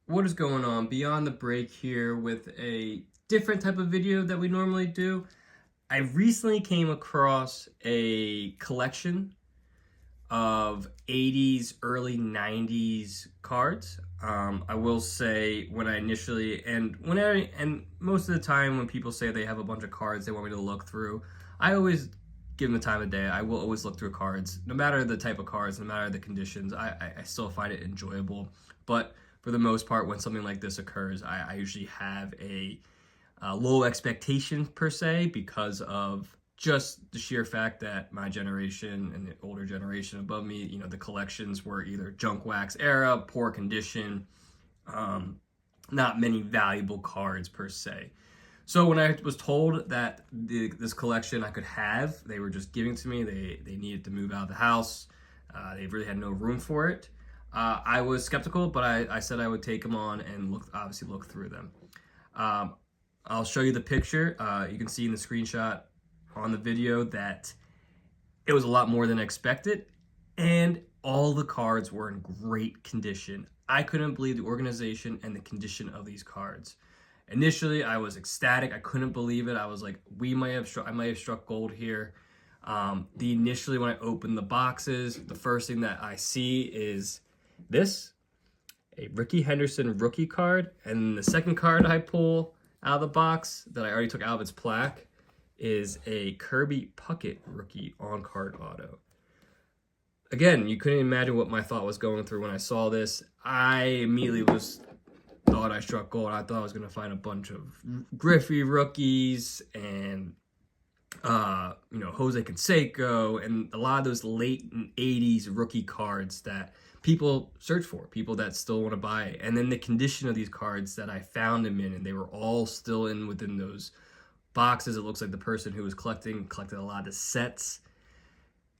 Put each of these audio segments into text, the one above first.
What is going on? Beyond the break here with a different type of video that we normally do. I recently came across a collection of 80s, early 90s cards. I will say when I initially, and most of the time when people say they have a bunch of cards they want me to look through, I always give them the time of day. I will always look through cards, no matter the type of cards, no matter the conditions. I still find it enjoyable. But for the most part, when something like this occurs, I usually have a low expectation per se because of just the sheer fact that my generation and the older generation above me, the collections were either junk wax era, poor condition, not many valuable cards per se. So when I was told that this collection I could have, they were just giving to me. They needed to move out of the house. They really had no room for it. I was skeptical, but I said I would take them on and look through them. I'll show you the picture. You can see in the screenshot on the video that it was a lot more than expected, and all the cards were in great condition. I couldn't believe the organization and the condition of these cards. Initially, I was ecstatic. I couldn't believe it. I was like, I might have struck gold here. Initially, when I opened the boxes, the first thing that I see is this, a Rickey Henderson rookie card. And the second card I pull out of the box that I already took out of its plaque is a Kirby Puckett rookie on-card auto. Again, you couldn't imagine what my thought was going through when I saw this. I immediately thought I struck gold. I thought I was going to find a bunch of Griffey rookies and Jose Canseco and a lot of those late 80s rookie cards that people search for, people that still want to buy it. And then the condition of these cards that I found them in, and they were all still within those boxes. It looks like the person who was collected a lot of sets.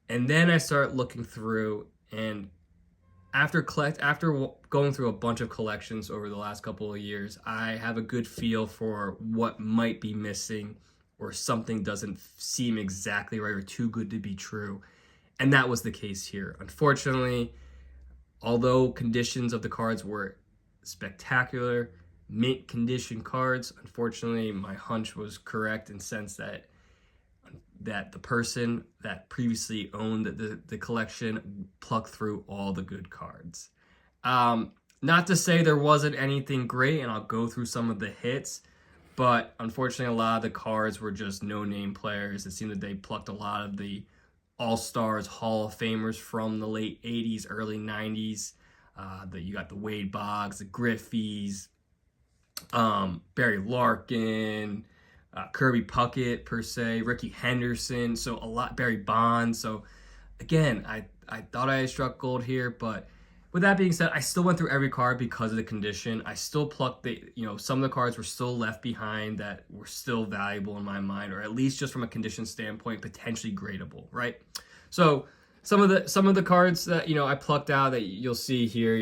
And then I start looking through, and after going through a bunch of collections over the last couple of years, I have a good feel for what might be missing, or something doesn't seem exactly right or too good to be true. And that was the case here. Unfortunately, although conditions of the cards were spectacular, mint condition cards, unfortunately, my hunch was correct in the sense that the person that previously owned the collection plucked through all the good cards. Not to say there wasn't anything great, and I'll go through some of the hits, but unfortunately, a lot of the cards were just no-name players. It seemed that they plucked a lot of the All-Stars, Hall of Famers from the late 80s, early 90s. You got the Wade Boggs, the Griffies, Barry Larkin, Kirby Puckett per se, Rickey Henderson, so a lot, Barry Bonds. So again, I thought I had struck gold here, but with that being said, I still went through every card because of the condition. I still plucked some of the cards were still left behind that were still valuable in my mind, or at least just from a condition standpoint, potentially gradable, right? So some of the cards that I plucked out that you'll see here,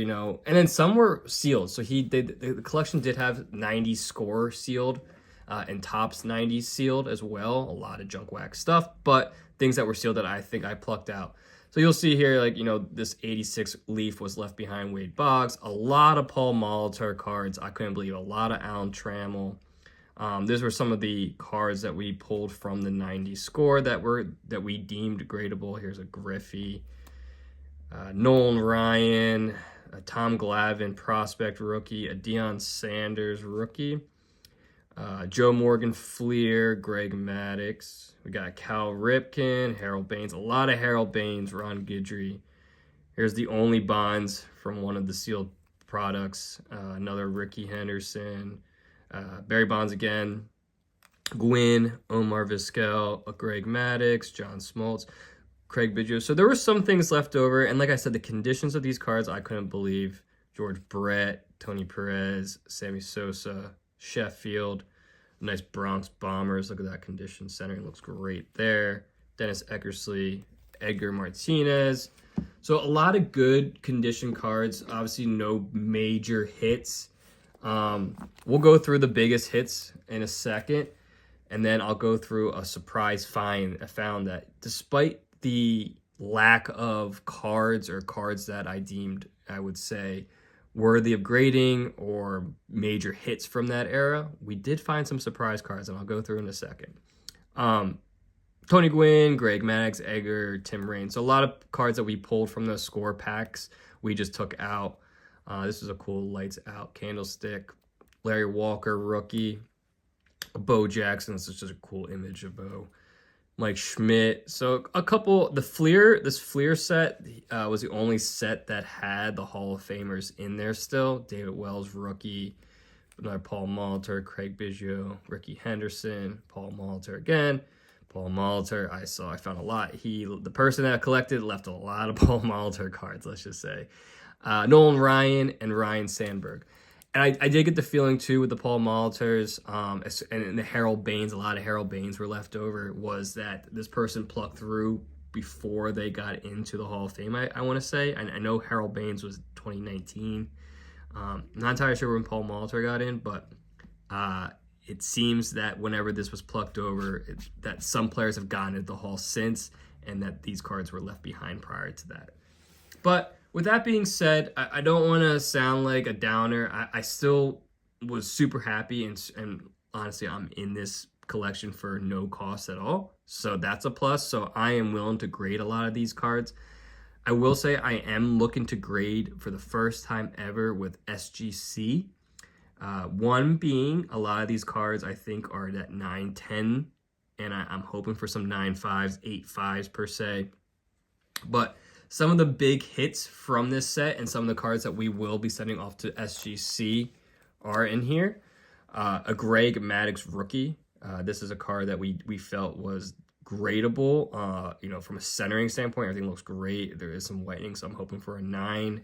and then some were sealed. So the collection did have 90s score sealed, and Topps 90s sealed as well. A lot of junk wax stuff, but things that were sealed that I think I plucked out. So you'll see here, this 86 Leaf was left behind, Wade Boggs. A lot of Paul Molitor cards. I couldn't believe it. A lot of Alan Trammell. These were some of the cards that we pulled from the 90s score that we deemed gradable. Here's a Griffey, Nolan Ryan, a Tom Glavine prospect rookie, a Deion Sanders rookie, Joe Morgan Fleer, Greg Maddux. We got Cal Ripken, Harold Baines, a lot of Harold Baines, Ron Guidry. Here's the only Bonds from one of the sealed products. Another Rickey Henderson, Barry Bonds again, Gwynn, Omar Vizquel, Greg Maddux, John Smoltz, Craig Biggio. So there were some things left over, and like I said, the conditions of these cards I couldn't believe. George Brett, Tony Perez, Sammy Sosa, Sheffield, nice Bronx Bombers. Look at that condition. Centering looks great there. Dennis Eckersley, Edgar Martinez. So a lot of good condition cards. Obviously, no major hits. We'll go through the biggest hits in a second, and then I'll go through a surprise find. I found that despite the lack of cards, or cards that I deemed, I would say, worthy of grading or major hits from that era. We did find some surprise cards, and I'll go through in a second. Tony Gwynn, Greg Maddux, Edgar, Tim Raines. So a lot of cards that we pulled from the score packs we just took out. This is a cool Lights Out Candlestick. Larry Walker, rookie. Bo Jackson. This is just a cool image of Bo. Mike Schmidt. So a couple. This Fleer set was the only set that had the Hall of Famers in there still. David Wells, rookie. Another Paul Molitor, Craig Biggio, Ricky Henderson, Paul Molitor again. Paul Molitor, I found a lot. The person that collected left a lot of Paul Molitor cards, let's just say. Nolan Ryan and Ryan Sandberg. And I did get the feeling, too, with the Paul Molitors and the Harold Baines, a lot of Harold Baines were left over, was that this person plucked through before they got into the Hall of Fame, I want to say. I know Harold Baines was 2019. Not entirely sure when Paul Molitor got in, but it seems that whenever this was plucked over, that some players have gotten into the Hall since, and that these cards were left behind prior to that. But with that being said, I don't want to sound like a downer. I still was super happy, and honestly, I'm in this collection for no cost at all. So that's a plus. So I am willing to grade a lot of these cards. I will say I am looking to grade for the first time ever with SGC. One being a lot of these cards I think are at 9-10, and I'm hoping for some 9.5s, 8.5s per se. But some of the big hits from this set and some of the cards that we will be sending off to SGC are in here. A Greg Maddux rookie. This is a card that we felt was gradable. From a centering standpoint, everything looks great. There is some whitening, so I'm hoping for a 9.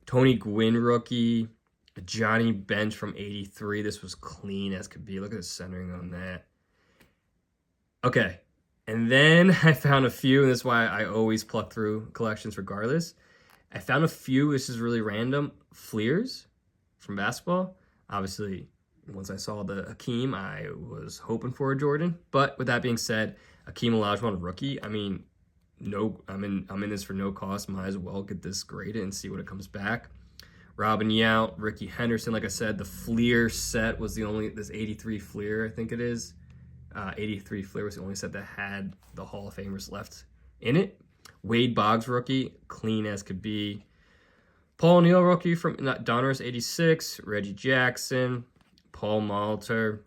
Tony Gwynn rookie. A Johnny Bench from 83. This was clean as could be. Look at the centering on that. Okay. And then I found a few, and this is why I always pluck through collections regardless. I found a few, this is really random, Fleers from basketball. Obviously, once I saw the Hakeem, I was hoping for a Jordan. But with that being said, Hakeem Olajuwon rookie, I mean, I'm in this for no cost. Might as well get this graded and see what it comes back. Robin Yount, Ricky Henderson, like I said, the Fleer set was this 83 Fleer, I think it is. 83 Fleer was the only set that had the Hall of Famers left in it. Wade Boggs rookie, clean as could be. Paul Neal rookie from Donruss 86. Reggie Jackson. Paul Molitor.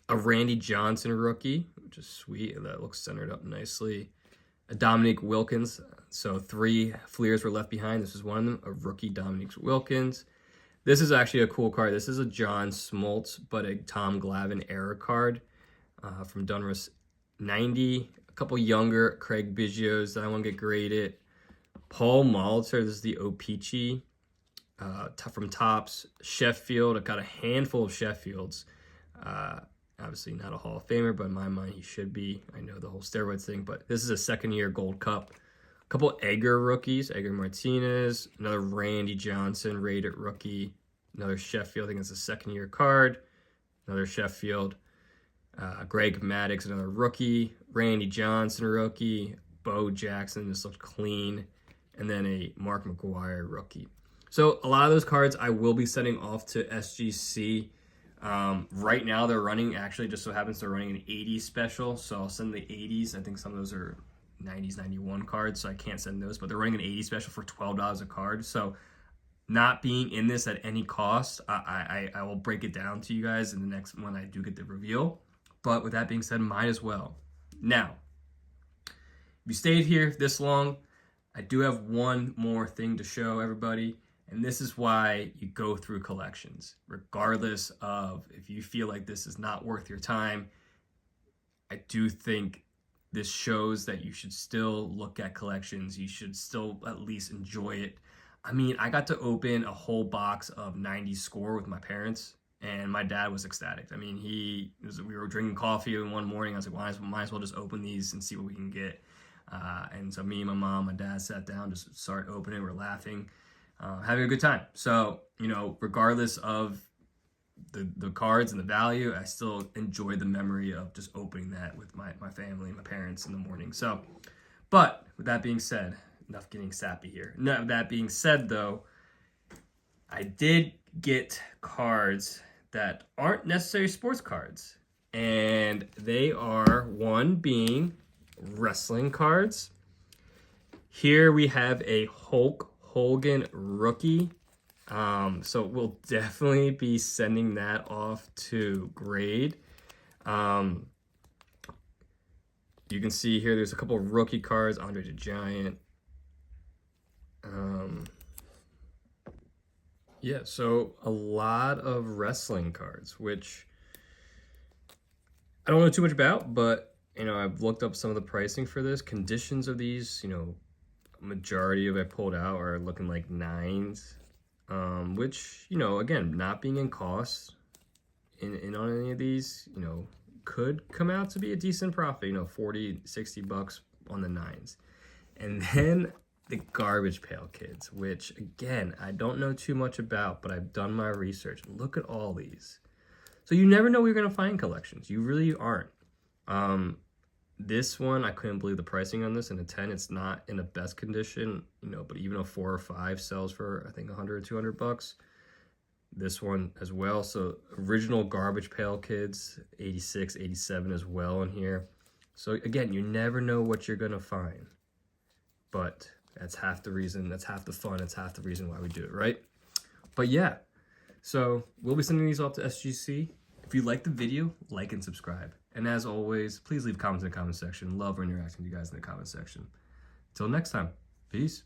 A Randy Johnson rookie, which is sweet. That looks centered up nicely. A Dominique Wilkins. So 3 Fleers were left behind. This is one of them. A rookie Dominique Wilkins. This is actually a cool card. This is a John Smoltz, but a Tom Glavine era card. From Donruss 90, a couple younger Craig Biggios that I want to get graded. Paul Molitor, this is the Opeachy from Topps. Sheffield, I've got a handful of Sheffields. Obviously not a Hall of Famer, but in my mind he should be. I know the whole steroids thing, but this is a second-year Gold Cup. A couple Edgar rookies, Edgar Martinez, another Randy Johnson rated rookie, another Sheffield, I think it's a second-year card, another Sheffield. Greg Maddux, another rookie. Randy Johnson, rookie. Bo Jackson, this looks clean. And then a Mark McGuire rookie. So a lot of those cards I will be sending off to SGC. Right now they're running, actually just so happens they're running an 80s special. So I'll send the 80s. I think some of those are 90s, 91 cards, so I can't send those. But they're running an 80s special for $12 a card. So not being in this at any cost, I will break it down to you guys in the next one I do get the reveal. But with that being said, might as well. Now, if you stayed here this long, I do have one more thing to show everybody. And this is why you go through collections. Regardless of if you feel like this is not worth your time, I do think this shows that you should still look at collections. You should still at least enjoy it. I mean, I got to open a whole box of 90s Score with my parents. And my dad was ecstatic. I mean, we were drinking coffee one morning. I was like, might as well just open these and see what we can get. And so me, my mom, my dad sat down, just started opening. We're laughing, having a good time. So, regardless of the cards and the value, I still enjoy the memory of just opening that with my family, my parents in the morning. So, but with that being said, enough getting sappy here. That being said, though, I did get cards that aren't necessarily sports cards. And they are, one being wrestling cards. Here we have a Hulk Hogan rookie. So we'll definitely be sending that off to grade. You can see here there's a couple of rookie cards, Andre the Giant. Yeah, so a lot of wrestling cards, which I don't know too much about, but I've looked up some of the pricing for this. Conditions of these, majority of it pulled out are looking like 9s, which, again, not being in cost in on any of these, could come out to be a decent profit, $40-$60 on the 9s. And then the garbage pail kids, which again, I don't know too much about, but I've done my research. Look at all these. So you never know where you're going to find collections. You really aren't. This one, I couldn't believe the pricing on this. In a 10, it's not in the best condition, but even a 4 or 5 sells for, I think, $100 or $200. This one as well. So original garbage pail kids, 86, 87 as well in here. So again, you never know what you're going to find. But that's half the reason, that's half the fun, that's half the reason why we do it, right? But yeah, so we'll be sending these off to SGC. If you like the video, like and subscribe. And as always, please leave comments in the comment section. Love interacting with you guys in the comment section. Until next time, peace.